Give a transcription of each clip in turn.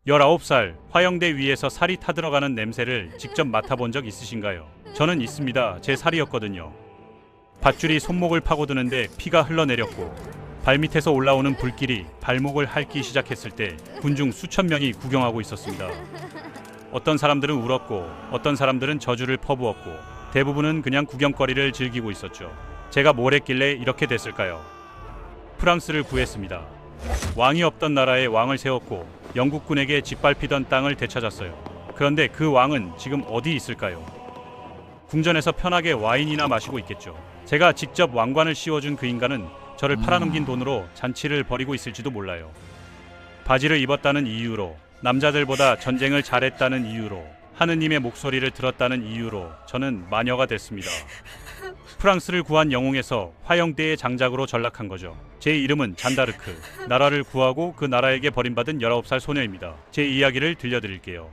19살 화영대 위에서 살이 타들어가는 냄새를 직접 맡아본 적 있으신가요? 저는 있습니다. 제 살이었거든요. 밧줄이 손목을 파고드는데 피가 흘러내렸고 발밑에서 올라오는 불길이 발목을 핥기 시작했을 때 군중 수천 명이 구경하고 있었습니다. 어떤 사람들은 울었고 어떤 사람들은 저주를 퍼부었고 대부분은 그냥 구경거리를 즐기고 있었죠. 제가 뭘 했길래 이렇게 됐을까요? 프랑스를 구했습니다. 왕이 없던 나라에 왕을 세웠고 영국군에게 짓밟히던 땅을 되찾았어요. 그런데 그 왕은 지금 어디 있을까요? 궁전에서 편하게 와인이나 마시고 있겠죠. 제가 직접 왕관을 씌워준 그 인간은 저를 팔아넘긴 돈으로 잔치를 벌이고 있을지도 몰라요. 바지를 입었다는 이유로, 남자들보다 전쟁을 잘했다는 이유로, 하느님의 목소리를 들었다는 이유로 저는 마녀가 됐습니다. 프랑스를 구한 영웅에서 화영대의 장작으로 전락한 거죠. 제 이름은 잔다르크. 나라를 구하고 그 나라에게 버림받은 19살 소녀입니다. 제 이야기를 들려드릴게요.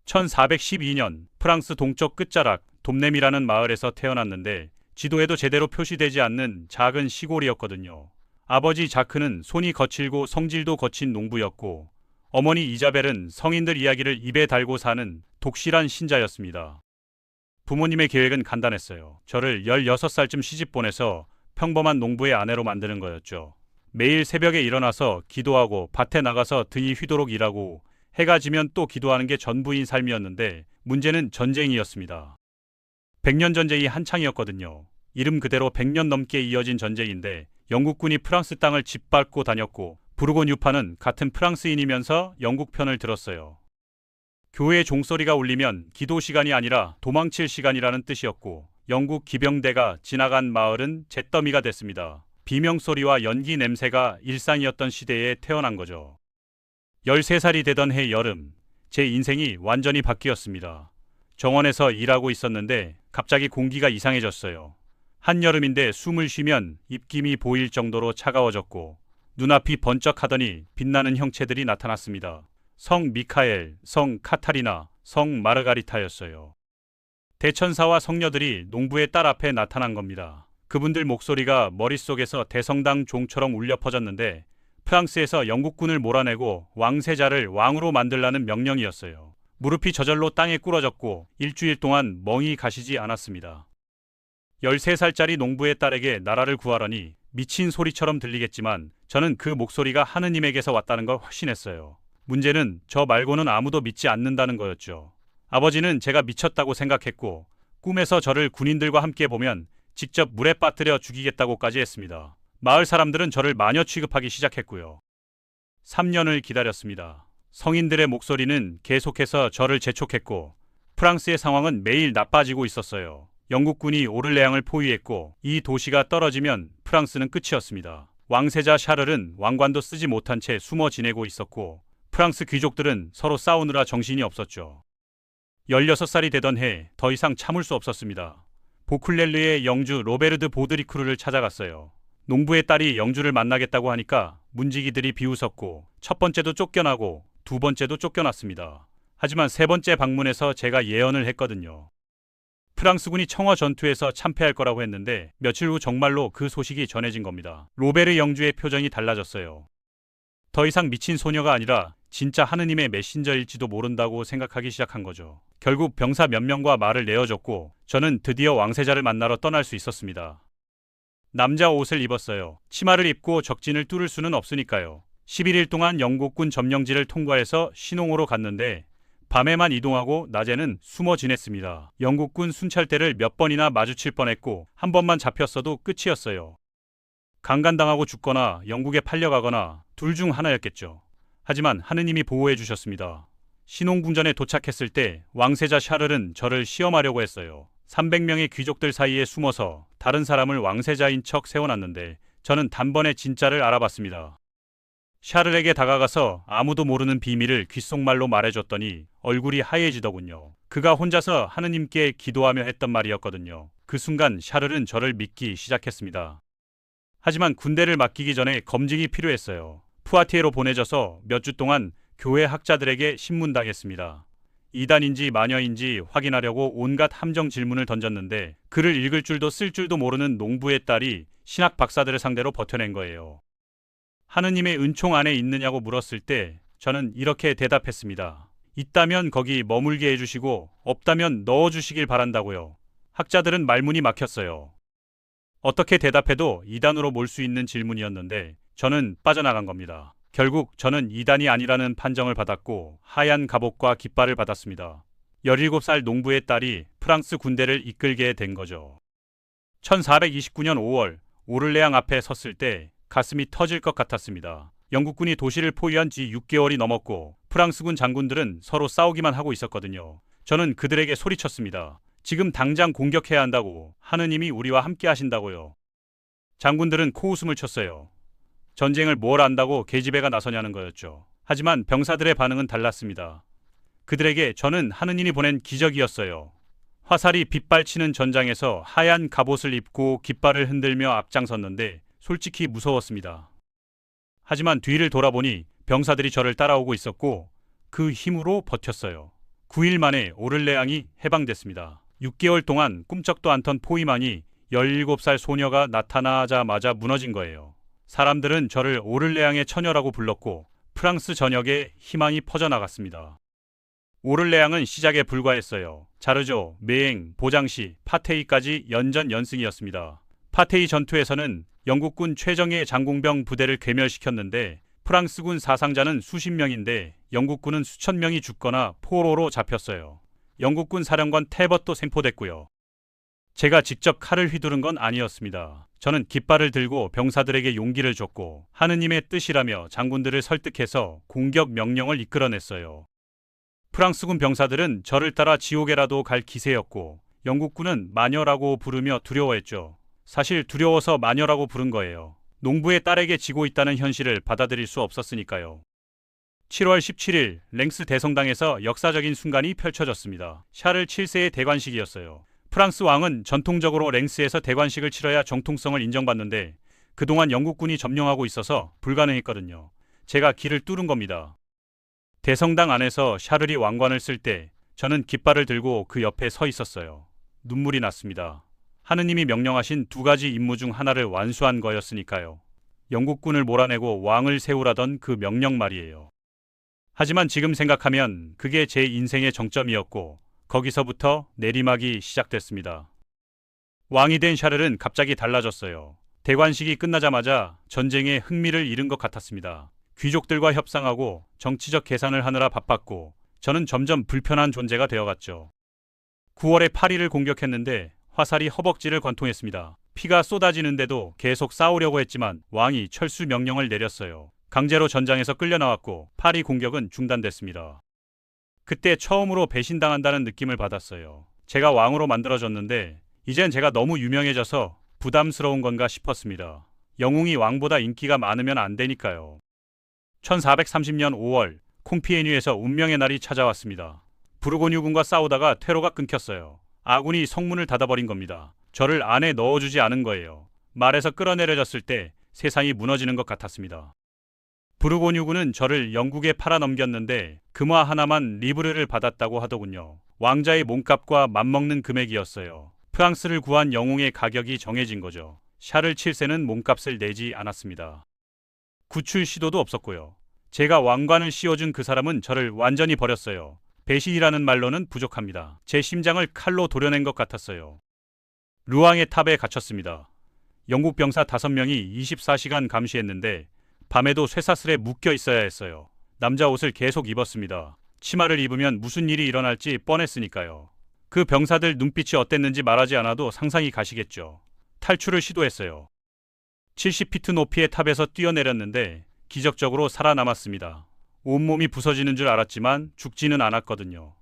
1412년 프랑스 동쪽 끝자락 돔네미라는 마을에서 태어났는데 지도에도 제대로 표시되지 않는 작은 시골이었거든요. 아버지 자크는 손이 거칠고 성질도 거친 농부였고 어머니 이자벨은 성인들 이야기를 입에 달고 사는 독실한 신자였습니다. 부모님의 계획은 간단했어요. 저를 16살쯤 시집 보내서 평범한 농부의 아내로 만드는 거였죠. 매일 새벽에 일어나서 기도하고 밭에 나가서 등이 휘도록 일하고 해가 지면 또 기도하는 게 전부인 삶이었는데 문제는 전쟁이었습니다. 100년 전쟁이 한창이었거든요. 이름 그대로 100년 넘게 이어진 전쟁인데 영국군이 프랑스 땅을 짓밟고 다녔고 부르곤 유파는 같은 프랑스인이면서 영국 편을 들었어요. 교회 종소리가 울리면 기도 시간이 아니라 도망칠 시간이라는 뜻이었고 영국 기병대가 지나간 마을은 잿더미가 됐습니다. 비명소리와 연기 냄새가 일상이었던 시대에 태어난 거죠. 13살이 되던 해 여름, 제 인생이 완전히 바뀌었습니다. 정원에서 일하고 있었는데 갑자기 공기가 이상해졌어요. 한여름인데 숨을 쉬면 입김이 보일 정도로 차가워졌고 눈앞이 번쩍하더니 빛나는 형체들이 나타났습니다. 성 미카엘, 성 카타리나, 성 마르가리타였어요. 대천사와 성녀들이 농부의 딸 앞에 나타난 겁니다. 그분들 목소리가 머릿속에서 대성당 종처럼 울려 퍼졌는데 프랑스에서 영국군을 몰아내고 왕세자를 왕으로 만들라는 명령이었어요. 무릎이 저절로 땅에 꿇어졌고 일주일 동안 멍이 가시지 않았습니다. 13살짜리 농부의 딸에게 나라를 구하라니 미친 소리처럼 들리겠지만 저는 그 목소리가 하느님에게서 왔다는 걸 확신했어요. 문제는 저 말고는 아무도 믿지 않는다는 거였죠. 아버지는 제가 미쳤다고 생각했고 꿈에서 저를 군인들과 함께 보면 직접 물에 빠뜨려 죽이겠다고까지 했습니다. 마을 사람들은 저를 마녀 취급하기 시작했고요. 3년을 기다렸습니다. 성인들의 목소리는 계속해서 저를 재촉했고 프랑스의 상황은 매일 나빠지고 있었어요. 영국군이 오를레앙을 포위했고 이 도시가 떨어지면 프랑스는 끝이었습니다. 왕세자 샤를은 왕관도 쓰지 못한 채 숨어 지내고 있었고 프랑스 귀족들은 서로 싸우느라 정신이 없었죠. 16살이 되던 해 더 이상 참을 수 없었습니다. 보클렐르의 영주 로베르드 보드리크루를 찾아갔어요. 농부의 딸이 영주를 만나겠다고 하니까 문지기들이 비웃었고 첫 번째도 쫓겨나고 두 번째도 쫓겨났습니다. 하지만 세 번째 방문에서 제가 예언을 했거든요. 프랑스군이 청어 전투에서 참패할 거라고 했는데 며칠 후 정말로 그 소식이 전해진 겁니다. 로베르 영주의 표정이 달라졌어요. 더 이상 미친 소녀가 아니라 진짜 하느님의 메신저일지도 모른다고 생각하기 시작한 거죠. 결국 병사 몇 명과 말을 내어줬고 저는 드디어 왕세자를 만나러 떠날 수 있었습니다. 남자 옷을 입었어요. 치마를 입고 적진을 뚫을 수는 없으니까요. 11일 동안 영국군 점령지를 통과해서 신홍으로 갔는데 밤에만 이동하고 낮에는 숨어 지냈습니다. 영국군 순찰대를 몇 번이나 마주칠 뻔했고 한 번만 잡혔어도 끝이었어요. 강간당하고 죽거나 영국에 팔려가거나 둘 중 하나였겠죠. 하지만 하느님이 보호해 주셨습니다. 신홍궁전에 도착했을 때 왕세자 샤를은 저를 시험하려고 했어요. 300명의 귀족들 사이에 숨어서 다른 사람을 왕세자인 척 세워놨는데 저는 단번에 진짜를 알아봤습니다. 샤를에게 다가가서 아무도 모르는 비밀을 귓속말로 말해줬더니 얼굴이 하얘지더군요. 그가 혼자서 하느님께 기도하며 했던 말이었거든요. 그 순간 샤를은 저를 믿기 시작했습니다. 하지만 군대를 맡기기 전에 검증이 필요했어요. 푸아티에로 보내져서 몇 주 동안 교회 학자들에게 신문당했습니다. 이단인지 마녀인지 확인하려고 온갖 함정 질문을 던졌는데 글을 읽을 줄도 쓸 줄도 모르는 농부의 딸이 신학 박사들을 상대로 버텨낸 거예요. 하느님의 은총 안에 있느냐고 물었을 때 저는 이렇게 대답했습니다. 있다면 거기 머물게 해주시고 없다면 넣어주시길 바란다고요. 학자들은 말문이 막혔어요. 어떻게 대답해도 이단으로 몰 수 있는 질문이었는데 저는 빠져나간 겁니다. 결국 저는 이단이 아니라는 판정을 받았고 하얀 갑옷과 깃발을 받았습니다. 17살 농부의 딸이 프랑스 군대를 이끌게 된 거죠. 1429년 5월 오를레앙 앞에 섰을 때 가슴이 터질 것 같았습니다. 영국군이 도시를 포위한 지 6개월이 넘었고 프랑스군 장군들은 서로 싸우기만 하고 있었거든요. 저는 그들에게 소리쳤습니다. 지금 당장 공격해야 한다고. 하느님이 우리와 함께 하신다고요. 장군들은 코웃음을 쳤어요. 전쟁을 뭘 안다고 계집애가 나서냐는 거였죠. 하지만 병사들의 반응은 달랐습니다. 그들에게 저는 하느님이 보낸 기적이었어요. 화살이 빗발치는 전장에서 하얀 갑옷을 입고 깃발을 흔들며 앞장섰는데 솔직히 무서웠습니다. 하지만 뒤를 돌아보니 병사들이 저를 따라오고 있었고 그 힘으로 버텼어요. 9일 만에 오를레앙이 해방됐습니다. 6개월 동안 꿈쩍도 않던 포위망이 17살 소녀가 나타나자마자 무너진 거예요. 사람들은 저를 오를레앙의 처녀라고 불렀고 프랑스 전역에 희망이 퍼져나갔습니다. 오를레앙은 시작에 불과했어요. 자르조, 메엥, 보장시, 파테이까지 연전연승이었습니다. 파테이 전투에서는 영국군 최정예 장공병 부대를 괴멸시켰는데 프랑스군 사상자는 수십 명인데 영국군은 수천 명이 죽거나 포로로 잡혔어요. 영국군 사령관 테벗도 생포됐고요. 제가 직접 칼을 휘두른 건 아니었습니다. 저는 깃발을 들고 병사들에게 용기를 줬고 하느님의 뜻이라며 장군들을 설득해서 공격 명령을 이끌어냈어요. 프랑스군 병사들은 저를 따라 지옥에라도 갈 기세였고 영국군은 마녀라고 부르며 두려워했죠. 사실 두려워서 마녀라고 부른 거예요. 농부의 딸에게 지고 있다는 현실을 받아들일 수 없었으니까요. 7월 17일 랭스 대성당에서 역사적인 순간이 펼쳐졌습니다. 샤를 7세의 대관식이었어요. 프랑스 왕은 전통적으로 랭스에서 대관식을 치러야 정통성을 인정받는데 그동안 영국군이 점령하고 있어서 불가능했거든요. 제가 길을 뚫은 겁니다. 대성당 안에서 샤를이 왕관을 쓸 때 저는 깃발을 들고 그 옆에 서 있었어요. 눈물이 났습니다. 하느님이 명령하신 두 가지 임무 중 하나를 완수한 거였으니까요. 영국군을 몰아내고 왕을 세우라던 그 명령 말이에요. 하지만 지금 생각하면 그게 제 인생의 정점이었고 거기서부터 내리막이 시작됐습니다. 왕이 된 샤를은 갑자기 달라졌어요. 대관식이 끝나자마자 전쟁에 흥미를 잃은 것 같았습니다. 귀족들과 협상하고 정치적 계산을 하느라 바빴고 저는 점점 불편한 존재가 되어갔죠. 9월에 파리를 공격했는데 화살이 허벅지를 관통했습니다. 피가 쏟아지는데도 계속 싸우려고 했지만 왕이 철수 명령을 내렸어요. 강제로 전장에서 끌려나왔고 파리 공격은 중단됐습니다. 그때 처음으로 배신당한다는 느낌을 받았어요. 제가 왕으로 만들어졌는데 이젠 제가 너무 유명해져서 부담스러운 건가 싶었습니다. 영웅이 왕보다 인기가 많으면 안 되니까요. 1430년 5월 콩피에뉴에서 운명의 날이 찾아왔습니다. 부르고뉴군과 싸우다가 퇴로가 끊겼어요. 아군이 성문을 닫아버린 겁니다. 저를 안에 넣어주지 않은 거예요. 말에서 끌어내려졌을 때 세상이 무너지는 것 같았습니다. 부르고뉴군은 저를 영국에 팔아넘겼는데 금화 하나만 리브르를 받았다고 하더군요. 왕자의 몸값과 맞먹는 금액이었어요. 프랑스를 구한 영웅의 가격이 정해진 거죠. 샤를 7세는 몸값을 내지 않았습니다. 구출 시도도 없었고요. 제가 왕관을 씌워준 그 사람은 저를 완전히 버렸어요. 배신이라는 말로는 부족합니다. 제 심장을 칼로 도려낸 것 같았어요. 루앙의 탑에 갇혔습니다. 영국 병사 5명이 24시간 감시했는데 밤에도 쇠사슬에 묶여 있어야 했어요. 남자 옷을 계속 입었습니다. 치마를 입으면 무슨 일이 일어날지 뻔했으니까요. 그 병사들 눈빛이 어땠는지 말하지 않아도 상상이 가시겠죠. 탈출을 시도했어요. 70피트 높이의 탑에서 뛰어내렸는데 기적적으로 살아남았습니다. 온몸이 부서지는 줄 알았지만 죽지는 않았거든요.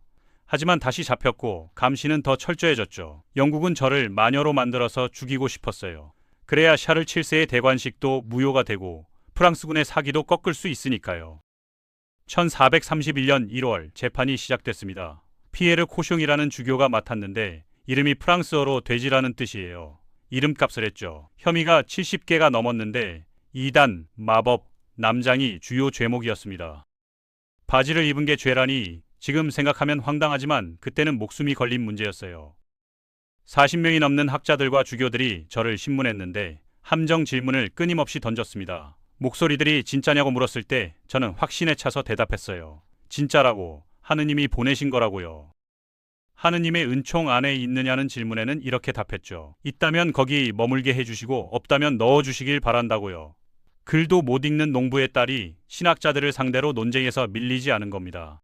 하지만 다시 잡혔고 감시는 더 철저해졌죠. 영국은 저를 마녀로 만들어서 죽이고 싶었어요. 그래야 샤를 7세의 대관식도 무효가 되고 프랑스군의 사기도 꺾을 수 있으니까요. 1431년 1월 재판이 시작됐습니다. 피에르 코숑이라는 주교가 맡았는데 이름이 프랑스어로 돼지라는 뜻이에요. 이름값을 했죠. 혐의가 70개가 넘었는데 이단, 마법, 남장이 주요 죄목이었습니다. 바지를 입은 게 죄라니 지금 생각하면 황당하지만 그때는 목숨이 걸린 문제였어요. 40명이 넘는 학자들과 주교들이 저를 신문했는데 함정 질문을 끊임없이 던졌습니다. 목소리들이 진짜냐고 물었을 때 저는 확신에 차서 대답했어요. 진짜라고. 하느님이 보내신 거라고요. 하느님의 은총 안에 있느냐는 질문에는 이렇게 답했죠. 있다면 거기 머물게 해주시고 없다면 넣어주시길 바란다고요. 글도 못 읽는 농부의 딸이 신학자들을 상대로 논쟁에서 밀리지 않은 겁니다.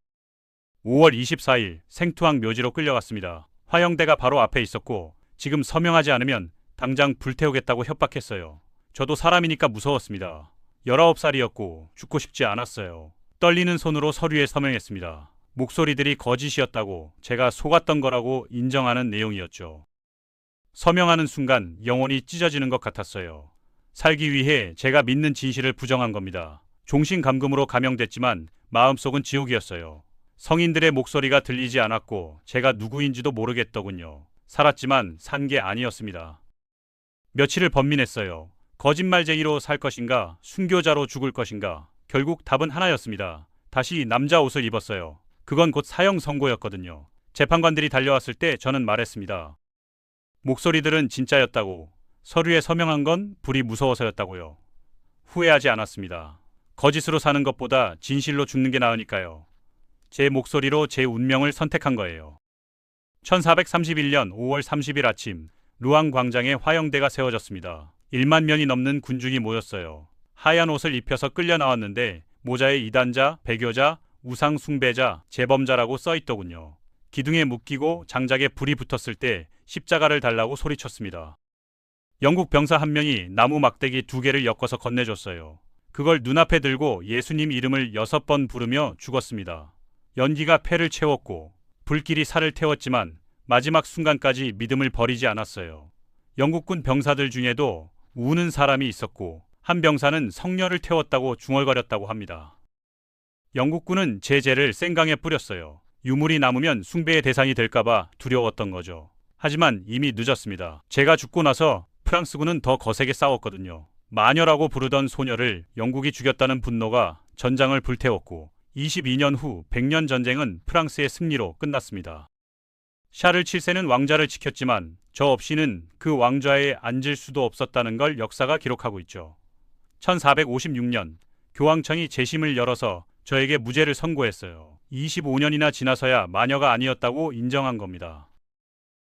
5월 24일 생투항 묘지로 끌려갔습니다. 화영대가 바로 앞에 있었고 지금 서명하지 않으면 당장 불태우겠다고 협박했어요. 저도 사람이니까 무서웠습니다. 19살이었고 죽고 싶지 않았어요. 떨리는 손으로 서류에 서명했습니다. 목소리들이 거짓이었다고 제가 속았던 거라고 인정하는 내용이었죠. 서명하는 순간 영혼이 찢어지는 것 같았어요. 살기 위해 제가 믿는 진실을 부정한 겁니다. 종신감금으로 감형됐지만 마음속은 지옥이었어요. 성인들의 목소리가 들리지 않았고 제가 누구인지도 모르겠더군요. 살았지만 산 게 아니었습니다. 며칠을 번민했어요. 거짓말쟁이로 살 것인가, 순교자로 죽을 것인가. 결국 답은 하나였습니다. 다시 남자 옷을 입었어요. 그건 곧 사형 선고였거든요. 재판관들이 달려왔을 때 저는 말했습니다. 목소리들은 진짜였다고. 서류에 서명한 건 불이 무서워서였다고요. 후회하지 않았습니다. 거짓으로 사는 것보다 진실로 죽는 게 나으니까요. 제 목소리로 제 운명을 선택한 거예요. 1431년 5월 30일 아침 루앙 광장에 화영대가 세워졌습니다. 1만 명이 넘는 군중이 모였어요. 하얀 옷을 입혀서 끌려 나왔는데 모자에 이단자, 배교자, 우상 숭배자, 재범자라고 써있더군요. 기둥에 묶이고 장작에 불이 붙었을 때 십자가를 달라고 소리쳤습니다. 영국 병사 한 명이 나무 막대기 2개를 엮어서 건네줬어요. 그걸 눈앞에 들고 예수님 이름을 6번 부르며 죽었습니다. 연기가 폐를 채웠고 불길이 살을 태웠지만 마지막 순간까지 믿음을 버리지 않았어요. 영국군 병사들 중에도 우는 사람이 있었고 한 병사는 성녀를 태웠다고 중얼거렸다고 합니다. 영국군은 제 죄를 생강에 뿌렸어요. 유물이 남으면 숭배의 대상이 될까봐 두려웠던 거죠. 하지만 이미 늦었습니다. 제가 죽고 나서 프랑스군은 더 거세게 싸웠거든요. 마녀라고 부르던 소녀를 영국이 죽였다는 분노가 전장을 불태웠고 22년 후 100년 전쟁은 프랑스의 승리로 끝났습니다. 샤를 7세는 왕자를 지켰지만 저 없이는 그 왕좌에 앉을 수도 없었다는 걸 역사가 기록하고 있죠. 1456년 교황청이 재심을 열어서 저에게 무죄를 선고했어요. 25년이나 지나서야 마녀가 아니었다고 인정한 겁니다.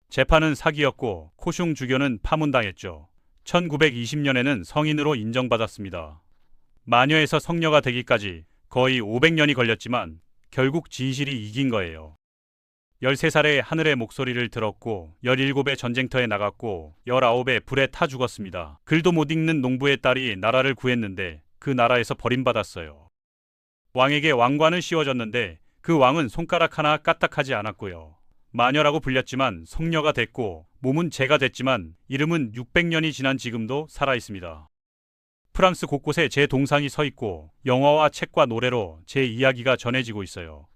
재판은 사기였고 코슝 주교는 파문당했죠. 1920년에는 성인으로 인정받았습니다. 마녀에서 성녀가 되기까지 거의 500년이 걸렸지만 결국 진실이 이긴 거예요. 13살에 하늘의 목소리를 들었고 17에 전쟁터에 나갔고 19에 불에 타 죽었습니다. 글도 못 읽는 농부의 딸이 나라를 구했는데 그 나라에서 버림받았어요. 왕에게 왕관을 씌워줬는데 그 왕은 손가락 하나 까딱하지 않았고요. 마녀라고 불렸지만 성녀가 됐고 몸은 제가 됐지만 이름은 600년이 지난 지금도 살아있습니다. 프랑스 곳곳에 제 동상이 서 있고 영화와 책과 노래로 제 이야기가 전해지고 있어요.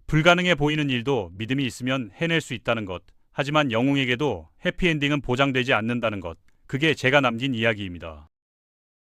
불가능해 보이는 일도 믿음이 있으면 해낼 수 있다는 것. 하지만 영웅에게도 해피엔딩은 보장되지 않는다는 것. 그게 제가 남긴 이야기입니다.